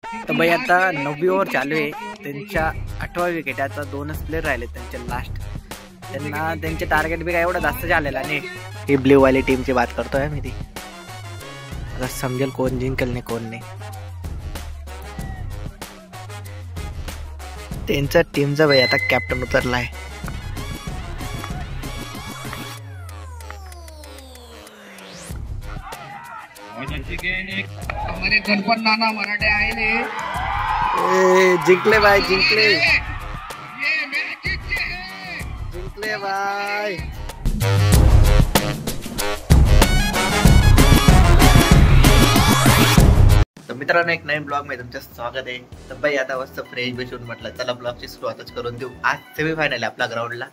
तर भाई आता 9वी ओव्हर चालू आहे. त्यांच्या 8व्या विकेट, आता 2च प्लेयर राहिले त्यांचे लास्ट. त्यांना त्यांचे टार्गेट बी काय एवढं जास्त झालेला नाही. ही ब्ल्यू वाली टीमची बात करतोय मी ती. आता समजेल कोण जिंकेल नाही कोण नाही. त्यांचा टीमचा भाई आता कॅप्टन उतरलाय. गणपत नाना मराठे आहे. जिंकले बाय, जिंकले जिंकले बाय. तर मित्रांनो, एक नवीन ब्लॉग मध्ये तुमचं स्वागत आहे. तर बाई आता मस्त फ्रेश बसून म्हटलं चला ब्लॉगची सुरुवातच करून देऊ. आज सेमीफायनल आहे आपल्या ग्राउंडला.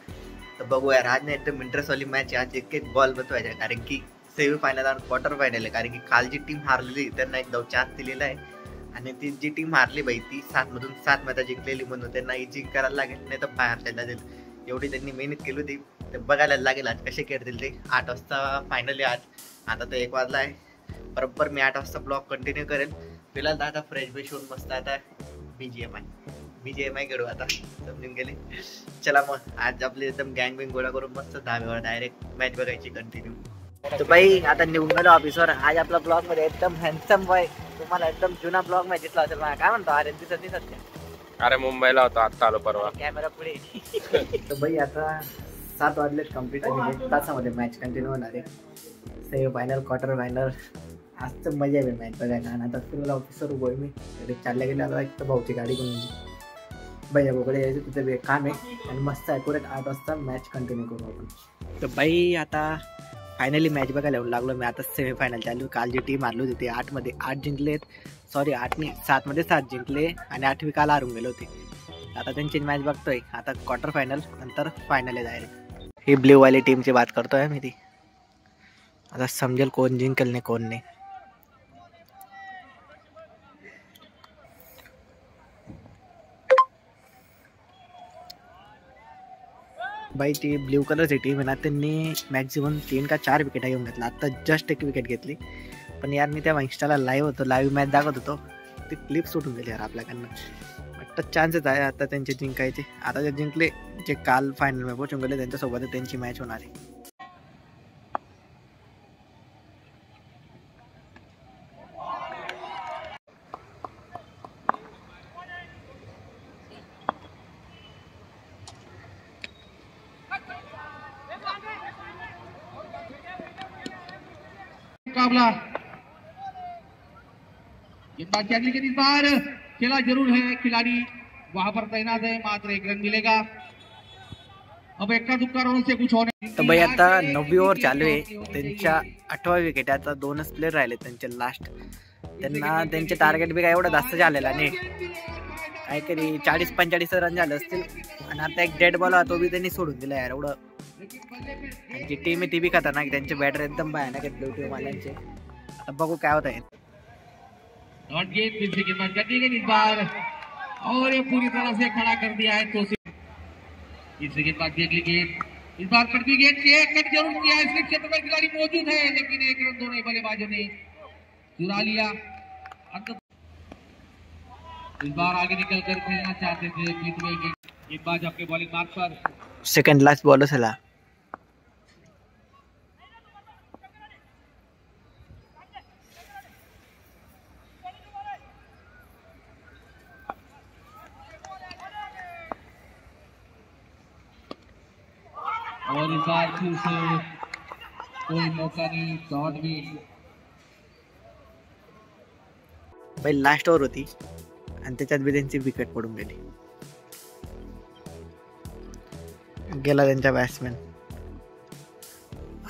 तर बघू यार, आज नाही एकदम इंटरेस्ट वाली मॅच आहे. आज एक एक बॉल बसवायचा, कारण की सेमीफायनल आणि क्वार्टर फायनल आहे. कारण की काल जी टीम हारलेली त्यांना एक चान्स दिलेला आहे, आणि ती जी टीम हारली बाई ती 7 मधून 7 मॅच जिंकलेली, म्हणून त्यांना ही जिंक करायला लागेल, नाही तर बाहेर जायला जाईल. एवढी त्यांनी मेहनत केली होती. तर बघायला लागेल आज कसे खेळतील ते. 8 वाजता फायनल आहे आज. आता तर 1 वाजला आहे. बरोबर मी 8 वाजता ब्लॉग कंटिन्यू करेल. फिलहाल आता फ्रेश बेश होऊन मस्त आता BGMI खेळू आता, समजून गेले. चला मग आज आपली एकदम गँग बिंग गोळा करून मस्त 10 वेळा डायरेक्ट मॅच बघायची कंटिन्यू. तर बाई आता निघून गेलो ऑफिसवर. आज आपला ब्लॉग मध्ये एकदम हँडसम बॉय, तुम्हाला एकदम जुना ब्लॉग मध्ये दिसला असेल. काय म्हणतो अरे, दिसत नाही सध्या? अरे मुंबईला होतो, आता आलो परवा. कॅमेरा पुढे. तर बाई आता 7 वाजलेत कंप्लीट, आणि 1 तासामध्ये मॅच कंटिन्यू होणार आहे. Semi final, quarter final. आज तर मजा आहे मॅच बघायला. आणि आता फिरला ऑफिसवर उभो आहे मी. चालल्या गेले आता एक तर भाऊची गाडी घेऊन भैया बोकडे यायचं, तिथे काम आहे. आणि मस्त ॲक्युरेट 8 वाजता मॅच कंटिन्यू करू आपण. तर बाई आता फायनली मॅच बघायला येऊन लागलो मी. आता सेमीफायनल चालू. काल जी टीम हारली होती ती 8 मध्ये 8 जिंकलेत. सॉरी 8 नाही, 7 मध्ये 7 जिंकले, आणि 8वी काल हारून गेले होते. आता त्यांची मॅच बघतोय. आता क्वार्टर फायनल नंतर फायनल आहे डायरेक्ट. ही ब्ल्यू वाली टीमची बात करतोय मी ती. आता समजेल कोण जिंकेल नाही कोण नाही. बाई ती ब्ल्यू कलरची टीम आहे ना, त्यांनी मॅक्झिमम 3 का 4 विकेट घेऊन घेतला. आता जस्ट 1 विकेट घेतली. पण यार मी त्या इंस्टाला लाईव्ह होतो, लाईव्ह मॅच दाखवत होतो. ती क्लिप सुटून गेली यार आपल्याकडनं. वाटतं चान्सेस आहे आता त्यांचे जिंकायचे. आता जे जिंकले, जे काल फायनलमध्ये पोहोचून गेले, त्यांच्यासोबत त्यांची मॅच होणार आहे. मुकाबला गेंदबाजी अगली के इस बार खेला जरूर है, खिलाड़ी वहां पर तैनात है, मात्र 1 रन मिलेगा. अब एक्का दुक्का रन से कुछ होने. तर भाई आता 9वी ओव्हर चालू आहे. त्यांच्या 8व्या विकेट, आता 2च प्लेयर राहिले त्यांचे लास्ट. त्यांना त्यांचे टार्गेट बी काय एवढं जास्त झालेला नाही. काहीतरी 40-45 रन झाले असतील. आणि आता एक डेड बॉल तो बी त्यांनी सोडून दिला यार. एवढं जी टीम आहे ती बी खतरनाक. त्यांचे बॅटर एकदम भयानक आहेत ब्ल्यू टीम वाल्यांचे. आता बघू काय होत आहे. डॉट गेंद फिर से गेंदबाज गति गई इस बार, और ये पूरी तरह से खड़ा कर दिया है. तो तीसरी गेंदबाज की अगली गेंद, इस बार पटकी गेंद के कट जरूर किया. इसके क्षेत्र में खिलाड़ी मौजूद है, लेकिन 1 रन दोनों बल्लेबाजों ने चुरा लिया. इस बार आगे निकल कर खेलना चाहते थे गेंदबाज अपने बॉलिंग मार्क पर. सेकंड लास्ट बॉल झाला. और इस बार फिर से कोई मौका नहीं. शॉट भी भाई लास्ट ओव्हर होती, आणि त्याच्यात बी त्यांची विकेट पडून गेली. गेला त्यांच्या बॅट्समॅन.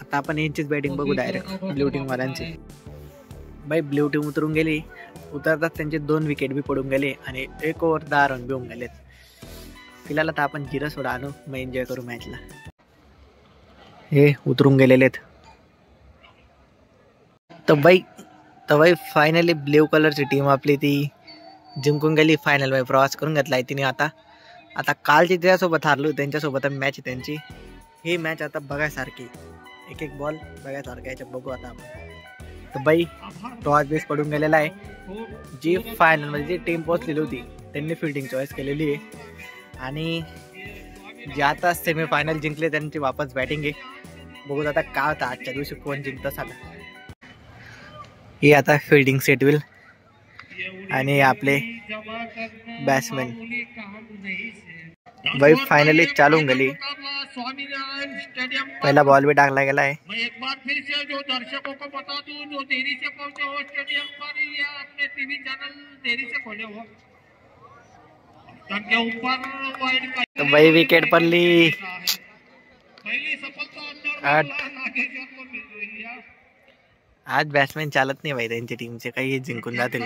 आता आपण यांचीच बॅटिंग बघू डायरेक्ट ब्ल्यू टीम वाल्यांची. भाई ब्ल्यू टीम उतरून गेली. उतरताच त्यांचे 2 विकेट बी पडून गेले, आणि 1 ओव्हर 10 रन बी होऊन गेलेत. फिलहाल आता आपण 0 सोडा आणू, मग एन्जॉय करू मॅचला. हे उतरून गेलेले आहेत. तर बाई फायनली ब्ल्यू कलरची टीम आपली ती जिंकून गेली. फायनल मध्ये प्रवास करून घेतला आहे तिने. आता कालची त्याच्यासोबत हारलो, त्यांच्यासोबत मॅच आहे त्यांची. ही मॅच आता बघायसारखी, एक बॉल बघायसारखा. याच्यात बघू आता आपण. तर बाई टॉस बेस पडून गेलेला आहे. जी फायनल मध्ये जी टीम पोहोचलेली होती त्यांनी फिल्डिंग चॉईस केलेली आहे आणि जे आता सेमीफायनल जिंकले त्यांची वापस बॅटिंग आहे. बघू आता काय होतं आजच्या दिवशी कोण जिंकतं साला. हे आता फिल्डिंग सेट होईल आणि आपले बॅट्समॅन बाई फायनली चालू गेली. पहिला बॉल भी टाकला गेला है. मैं एक बार फिर से जो दर्शकों को बता दूं, जो देरी से पहुंचे हो स्टेडियम पर या अपने टीवी चैनल देरी से खोले हो, के ऊपर वाइड का तो भाई विकेट पडली. पहली सफलता नागेश्वर को मिल रही है. आज बॅट्समॅन चालत नाही भाई त्यांच्या टीमचे, काही जिंकून जातील.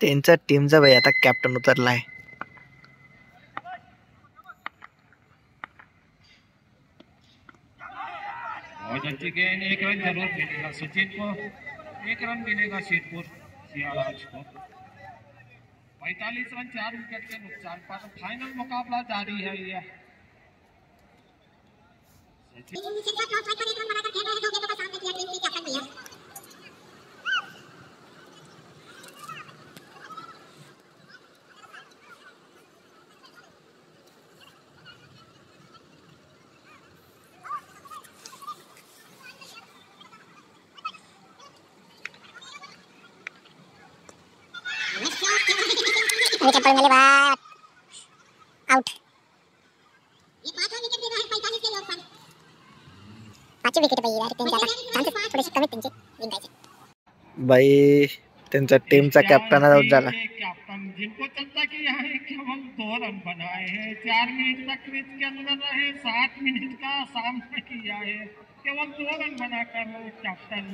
त्यांचा टीमचा भाई आता कॅप्टन उतरलाय. बहुत अच्छी गेंद, एक रन जरूर मिलेगा सचिन को, एक रन मिलेगा सिद्धपुर सियाराज को. 45 रन 4 विकेट के नुकसान पर फाइनल मुकाबला जारी है. ये विकेट पडून गेली बा. आउट. पाचवी विकेट पाहिजे त्यांचे, आता चान्सेस थोडेसे कमी त्यांचे जिंकायचे. भाई त्यांचा टीमचा कॅप्टन आउट झाला. कप्तान जिनको चलता कि यहाँ केवल 2 रन बनाए हैं, 4 मिनट तक क्रीज के अंदर रहे, 7 मिनट का सामना किया है, केवल 2 रन बनाकर कप्तान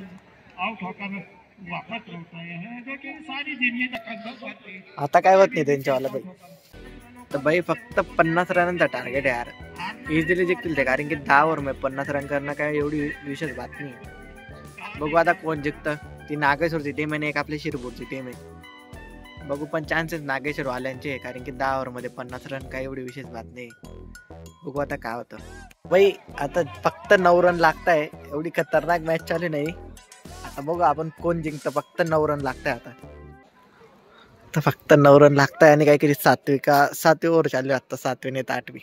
आउट होकर वापस लौट रहे हैं, जो कि सारी जिम्मेदारी आता काय होत नाही त्यांच्यावाला भाई. तर भाई फक्त 50 रनांचा टार्गेट आहे यार. इझिली जिंकतील ते, कारण की 10 ओव्हर मध्ये 50 रन करणं काय एवढी विशेष बात नाही. बघू आता कोण जिंकतं. ती नागेश्वरची टीम आहे, एक आपली शिरपूरची टीम आहे. बघू पण चान्सेस नागेश्वर वाल्यांचे आहे, कारण की 10 ओव्हर मध्ये 50 रन काय एवढी विशेष बात नाही. बघू आता काय होतं. भाई आता फक्त 9 रन लागताय, एवढी खतरनाक मॅच चालू नाही. आता बघू आपण कोण जिंकतं. फक्त 9 रन लागताय आता. तर फक्त 9 रन लागताय आणि काहीतरी 7वी ओव्हर चालू आता, 7वी नाही तर 8वी.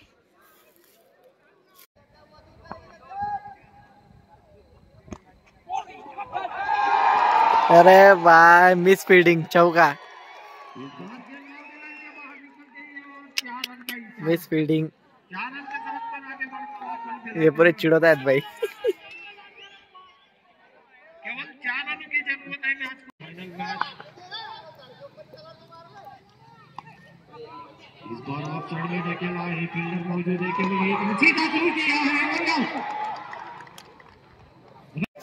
अरे बाय मिस फील्डिंग, चौका. Miss fielding. ये पूरे चिड़ोता है भाई. केवल 4 रन की जरूरत है मैच को फाइनल मैच. इस बार आप साइड में देखेगा, ये फील्डर मौजूद है, केवल एक सीधा थ्रू किया है.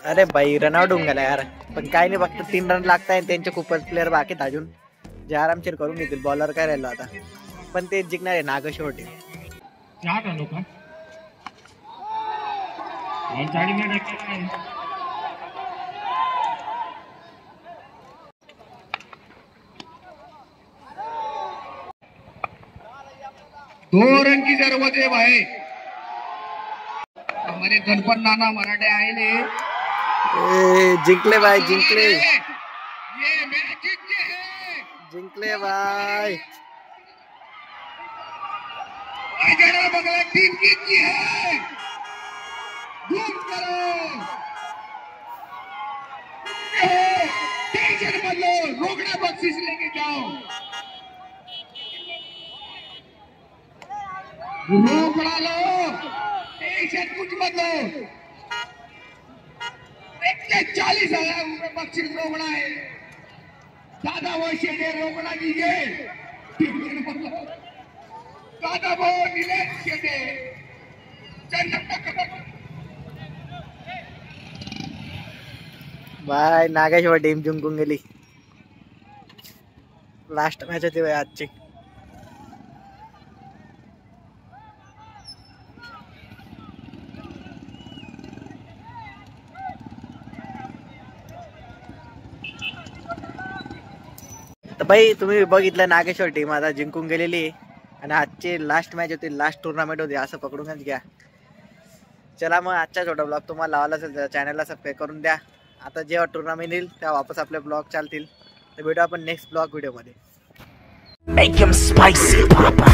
अरे भाई रनआउट होऊन गेला यार. पण काय नाही, फक्त 3 रन लागताय. त्यांचे खूपच प्लेअर बाकी अजून जे आरामशीर करून घेतील. बॉलर काय राहिलो आता, पण ते जिंकणार आहे नागेश्वर टीम. 4 रनों का और साइड में देखेगा है. 2 रन की जरूरत है भाई. हमारे गणपत नाना मराठे आए जिंकले भाई, जिंकले. ये मैच जीतते हैं. जिंकले भाई. बघा टीम जीतती है. धूम करो. टेंशन मत लो, रोकड़ा बख्शिश लेके जाओ. रोकड़ा लो, टेंशन कुछ मत लो. 40,000 रुपये बख्शिश रोकड़ा है. दादा वो शेरे रोकड़ा दीजिए. टेंशन मत लो. दादा वो निलेश शेरे. बाय नागेश्वर टीम जिंकून गेली. लास्ट मॅच होती भाई आजची. तर भाई तुम्ही बघितलं नागेश्वर टीम आता जिंकून गेलेली आहे आणि आजची लास्ट मॅच होती, लास्ट टुर्नामेंट होती असं पकडूनच घ्या. चला मग आजचा छोटा ब्लॉग तुम्हाला लावला असेल तर चॅनलला सबस्क्राईब करून द्या. आता जेव्हा टुर्नामेंट येईल तेव्हा वापस आपले ब्लॉग चालतील. तर भेटू आपण नेक्स्ट ब्लॉग व्हिडिओमध्ये. Make him spicy, Papa.